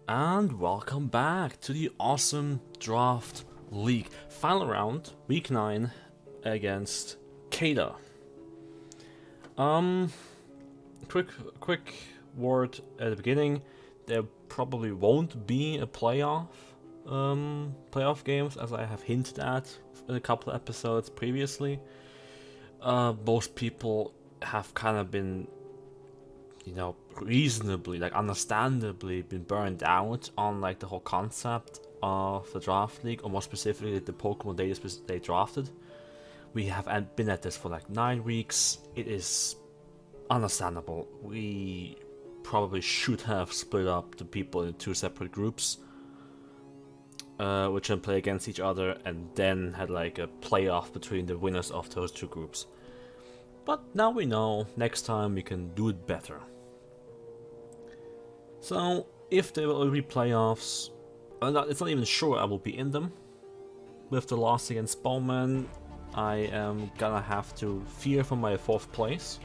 And welcome back to the awesome Draft League. Final round, week 9 against Kader. Um quick word at the beginning. There probably won't be a playoff games, as I have hinted at in a couple of episodes previously. Most people have kind of been reasonably, understandably been burned out on the whole concept of the draft league, or more specifically the Pokemon data they drafted. We have been at this for 9 weeks. It is understandable. We probably should have split up the people in 2 separate groups, which then play against each other, and then had a playoff between the winners of those 2 groups. But now we know, next time we can do it better. So, if there will be playoffs, it's not even sure I will be in them. With the loss against Bowman, I am gonna have to fear for my 4th place.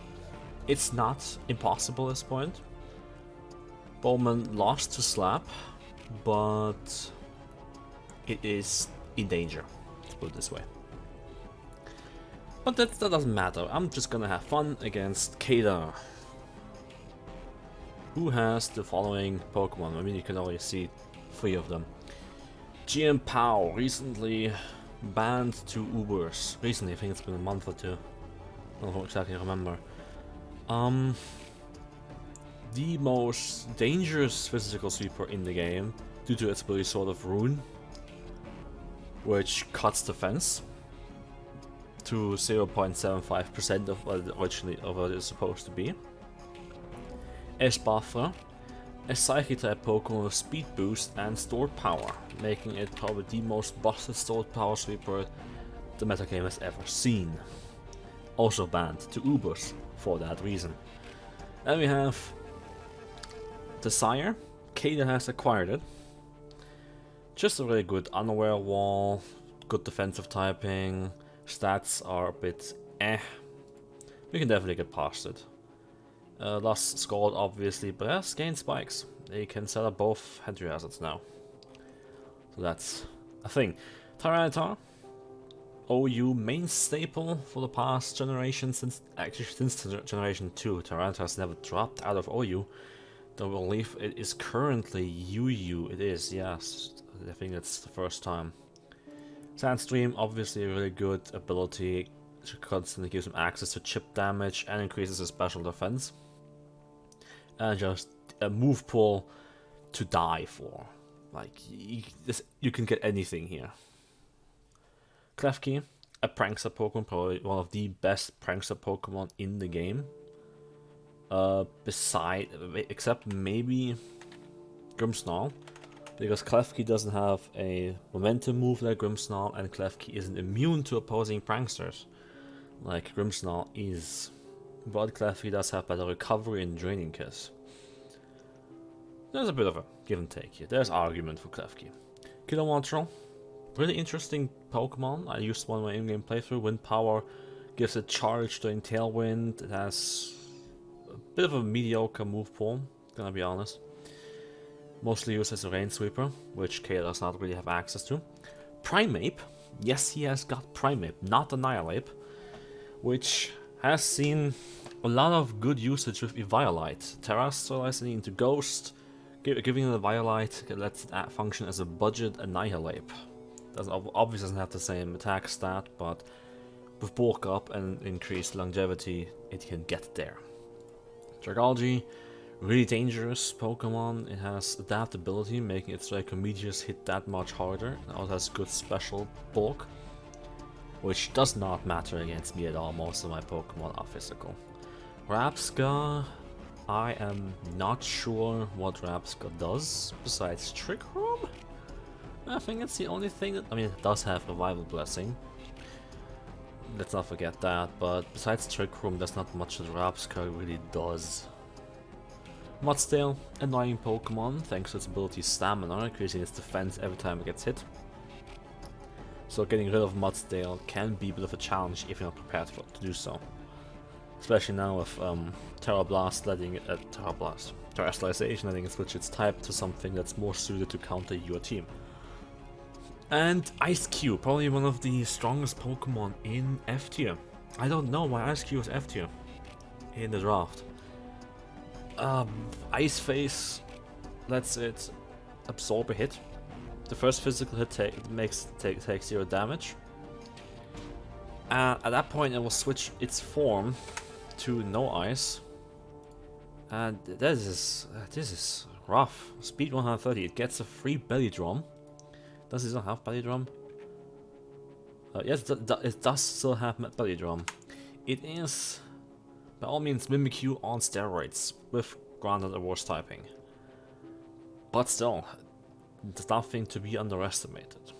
It's not impossible at this point. Bowman lost to Slap, but it is in danger, let's put it this way. But that doesn't matter. I'm just gonna have fun against Kader, who has the following Pokemon. I mean, you can already see 3 of them. GM Pow, recently banned 2 Ubers. Recently, I think it's been a month or 2. I don't exactly remember. The most dangerous physical sweeper in the game, due to its ability Sword of Rune, which cuts defense to 0.75% of what it is supposed to be. Esbafra, a Psychic-type Pokemon with Speed Boost and Stored Power, making it probably the most busted Stored Power sweeper the metagame has ever seen. Also banned to Ubers for that reason. Then we have Desire. Kader has acquired it. Just a really good Unaware Wall, good defensive typing, stats are a bit We can definitely get past it. Lost Scald obviously, but has gained spikes. They can set up both entry hazards now. So that's a thing. Tyranitar, OU main staple for the past generation, since generation 2. Tyranitar has never dropped out of OU. Though I believe it is currently UU. It is, yes. I think it's the first time. Sandstream, obviously a really good ability to constantly gives him access to chip damage and increases his special defense. And just a move pool to die for. You can get anything here. Klefki, a prankster Pokemon, probably one of the best prankster Pokemon in the game. Except maybe Grimmsnarl, because Klefki doesn't have a momentum move like Grimmsnarl, and Klefki isn't immune to opposing pranksters like Grimmsnarl is. But Klefki does have better recovery and Draining Kiss. There's a bit of a give and take here. There's argument for Klefki. Kilowattrel, really interesting Pokemon. I used one in my in-game playthrough. Wind Power gives a charge during Tailwind. It has a bit of a mediocre move pool, gonna be honest. Mostly used as a Rain Sweeper, which Kader does not really have access to. Primeape, yes, he has got Primeape, not Annihilape, which has seen a lot of good usage with Eviolite. Terastallizing into Ghost, giving it a Violite, lets it function as a budget Annihilape. Obviously doesn't have the same attack stat, but with bulk up and increased longevity, it can get there. Dragalge, really dangerous Pokemon. It has adaptability, making its Meteors hit that much harder. It also has good special bulk, which does not matter against me at all. Most of my Pokemon are physical. Rapska, I am not sure what Rapska does besides Trick Room. I think it's the only thing that, it does have Revival Blessing. Let's not forget that, but besides Trick Room, there's not much that Rapska really does. Mudsdale, annoying Pokemon, thanks to its ability Stamina, increasing its defense every time it gets hit. So getting rid of Mudsdale can be a bit of a challenge if you're not prepared to do so. Especially now with Terra Blast letting Terrestrialization letting it switch its type to something that's more suited to counter your team. And Ice Cube, probably one of the strongest Pokemon in F tier. I don't know why Ice Cube is F tier in the draft. Ice Face lets it absorb a hit. The first physical hit takes 0 damage. At that point, it will switch its form to no ice. And this is rough. Speed 130. It gets a free belly drum. Does it still have belly drum? Yes, it does still have belly drum. It is, by all means, Mimikyu on steroids with granted a worse typing. But still, there's nothing to be underestimated.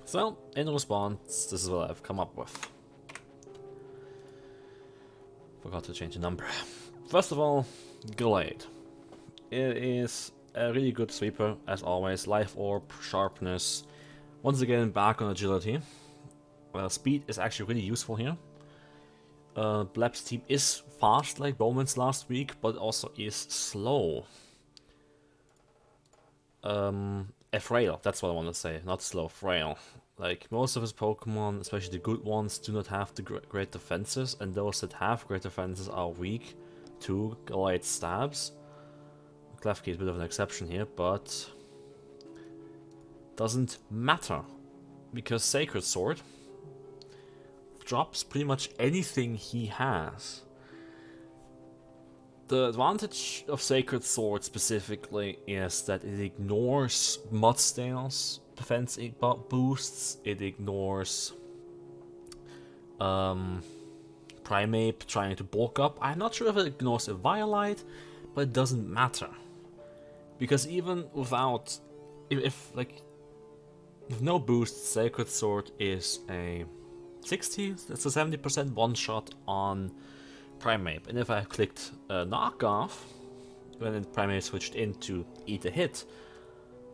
So, in response, this is what I've come up with. Forgot to change the number. First of all, Glade. It is a really good sweeper, as always. Life Orb, Sharpness. Once again, back on Agility. Speed is actually really useful here. Blab's team is fast, like Bowman's last week, but also is slow. Frail, that's what I want to say, not slow, frail. Like, most of his Pokemon, especially the good ones, do not have the great defenses, and those that have great defenses are weak to Glide stabs. Klefki is a bit of an exception here, but doesn't matter, because Sacred Sword drops pretty much anything he has. The advantage of Sacred Sword specifically is that it ignores Mudsdale's defense boosts, it ignores Primeape trying to bulk up. I'm not sure if it ignores a Violite, but it doesn't matter. Because even without, with no boost, Sacred Sword is a 60, that's a 70% one shot on Primeape. And if I clicked knockoff, when Primeape switched into eat a hit,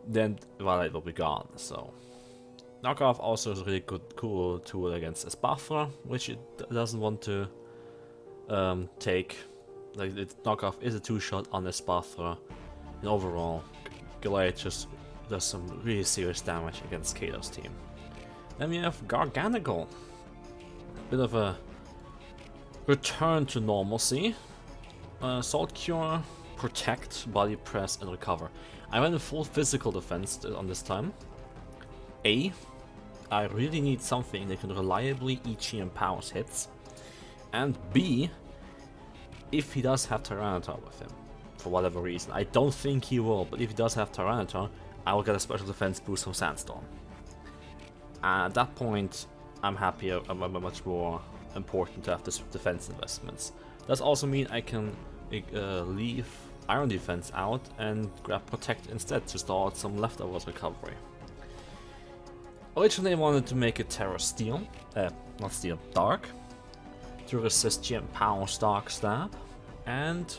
then Violite will be gone. So knockoff also is a really cool tool against Espathra, which it doesn't want to take. Like, knockoff is a 2-shot on Espathra. And overall, Glade just does some really serious damage against Kader's team. Then we have Garganigal. Bit of a return to normalcy. Salt Cure, Protect, Body Press, and Recover. I went in full physical defense on this time. I really need something that can reliably EG and powers hits. And B, if he does have Tyranitar with him, for whatever reason. I don't think he will, but if he does have Tyranitar, I will get a special defense boost from Sandstorm. At that point, I'm happy, I'm much more important to have this defense investments. Does also mean I can leave Iron Defense out and grab Protect instead to start some leftovers recovery. Originally I wanted to make it Terra Steel, not Steel, Dark, to resist GM Power's Dark Stab, and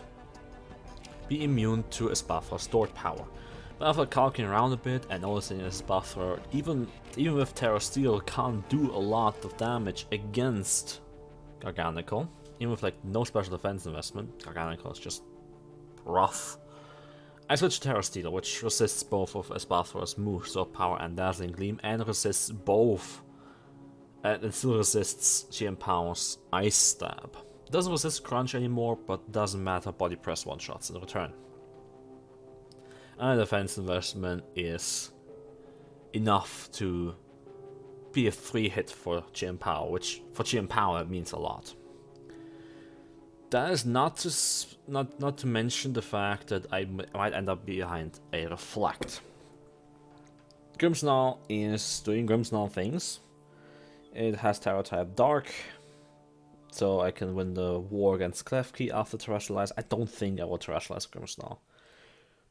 be immune to Espathra's Stored Power. But after calculating around a bit and noticing Espathra, even with Terra Steel, can't do a lot of damage against Garganical. Even with like no special defense investment, Garganical is just rough. I switched to Terra Steel, which resists both of Espathra's moves, so Power and Dazzling Gleam, and resists both. And it still resists GM Power's Ice Stab. It doesn't resist Crunch anymore, but doesn't matter, Body Press one-shots in return. And the defense investment is enough to be a 3-hit for GM Power, which for GM Power it means a lot. That is not to mention the fact that I might end up behind a Reflect. Grimmsnarl is doing Grimmsnarl things. It has Terra type Dark, so I can win the war against Klefki after Terrestrialize. I don't think I will Terrestrialize Grimmsnarl.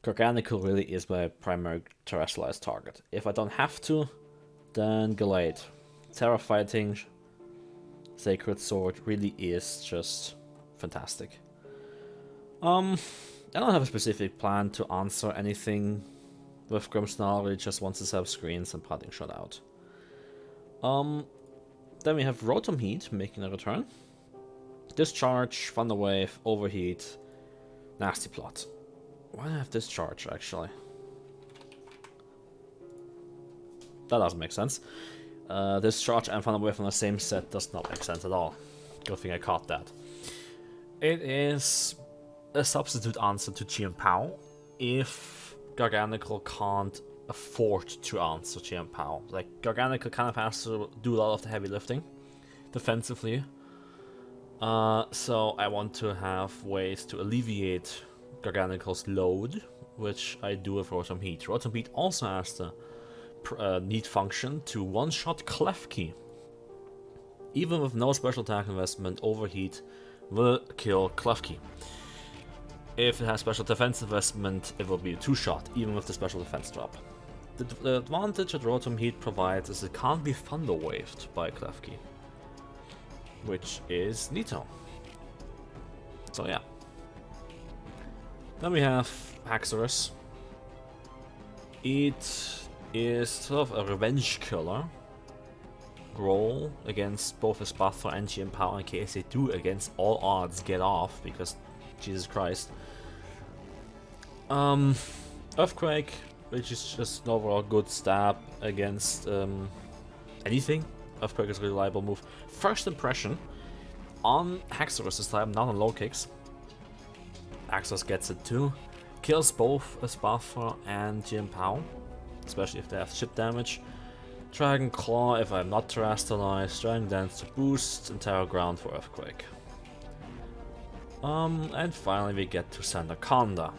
Garganical really is my primary Terrestrialize target. If I don't have to, then Glade. Terra Fighting, Sacred Sword really is just fantastic. I don't have a specific plan to answer anything with Grimmsnarl, really just wants to have screens and Parting Shot out. Then we have Rotom Heat making a return. Discharge, Thunder Wave, Overheat, Nasty Plot. Why do I have Discharge, actually? That doesn't make sense. Discharge and Thunder Wave on the same set does not make sense at all. Good thing I caught that. It is a substitute answer to GM Pow if Garganical can't afford to answer GM Pow. Like, Garganical kind of has to do a lot of the heavy lifting defensively. So I want to have ways to alleviate Garganical's load, which I do with Rotom Heat. Rotom Heat also has the neat function to one-shot Klefki. Even with no special attack investment, Overheat will kill Klefki. If it has special defense investment, it will be a two-shot, even with the special defense drop. The advantage that Rotom Heat provides is it can't be Thunder Waved by Klefki, which is neato. So yeah. Then we have Haxorus. It is sort of a revenge killer. Roll against both his Buffer and GM Power in case they do against all odds get off, because Jesus Christ. Earthquake, which is just an overall good stab against anything. Earthquake is a reliable move. First impression on Haxorus this time, not on low kicks. Haxorus gets it too. Kills both Spaffer and GM Pow, especially if they have chip damage. Dragon Claw if I'm not terrestrialized, Dragon Dance to boost, and Terra Ground for Earthquake. And finally we get to Sandaconda,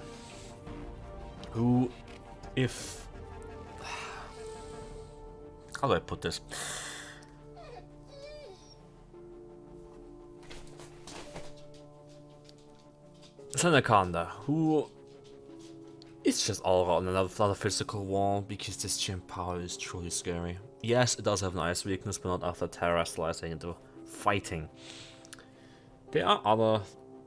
who, if... how do I put this? Sandaconda, who is just all around another physical wall, because this GM Power is truly scary. Yes, it does have an ice weakness, but not after terrestrializing into fighting. There are other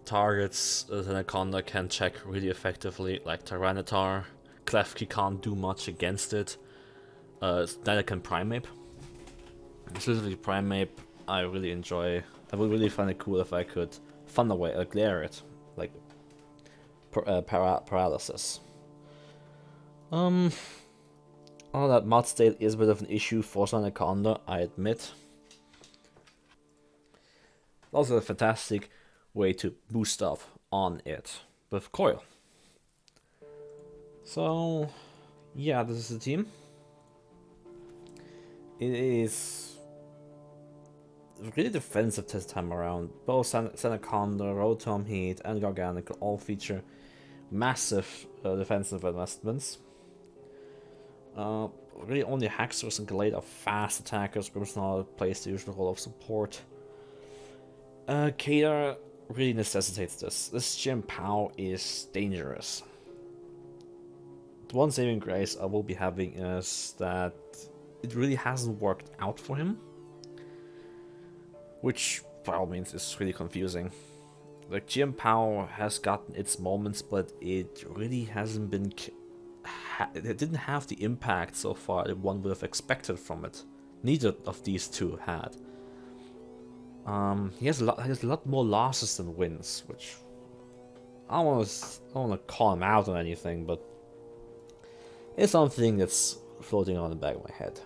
targets that Sandaconda can check really effectively, like Tyranitar. Klefki can't do much against it. Neither can Primeape. Specifically Primeape, I really enjoy. I would really find it cool if I could Thunder Wave, glare it, like paralysis. All that Mud State is a bit of an issue for Sandaconda, I admit. Also a fantastic way to boost up on it with Coil. So yeah, this is the team. It is really defensive this time around. Both Sandaconda, Rotom Heat, and Garganical all feature massive defensive investments. Really only Haxorus and Gallade are fast attackers. Grimmsnarl plays the usual role of support. Kader really necessitates this. This GM Pow is dangerous. The one saving grace I will be having is that it really hasn't worked out for him, which by all means is really confusing. Like, GM Pow has gotten its moments, but it really hasn't been... it didn't have the impact so far that one would have expected from it. Neither of these two had. He has a lot more losses than wins, which I don't want to call him out on anything, but it's something that's floating on the back of my head.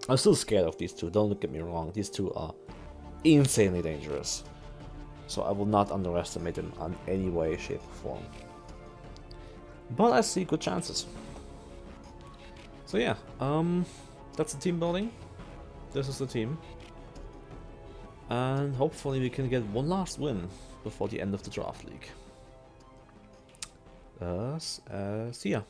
I'm still scared of these two. Don't get me wrong; these two are insanely dangerous, so I will not underestimate them in any way, shape, or form. But I see good chances. So yeah, that's the team building. This is the team. And hopefully we can get one last win before the end of the draft league. See ya.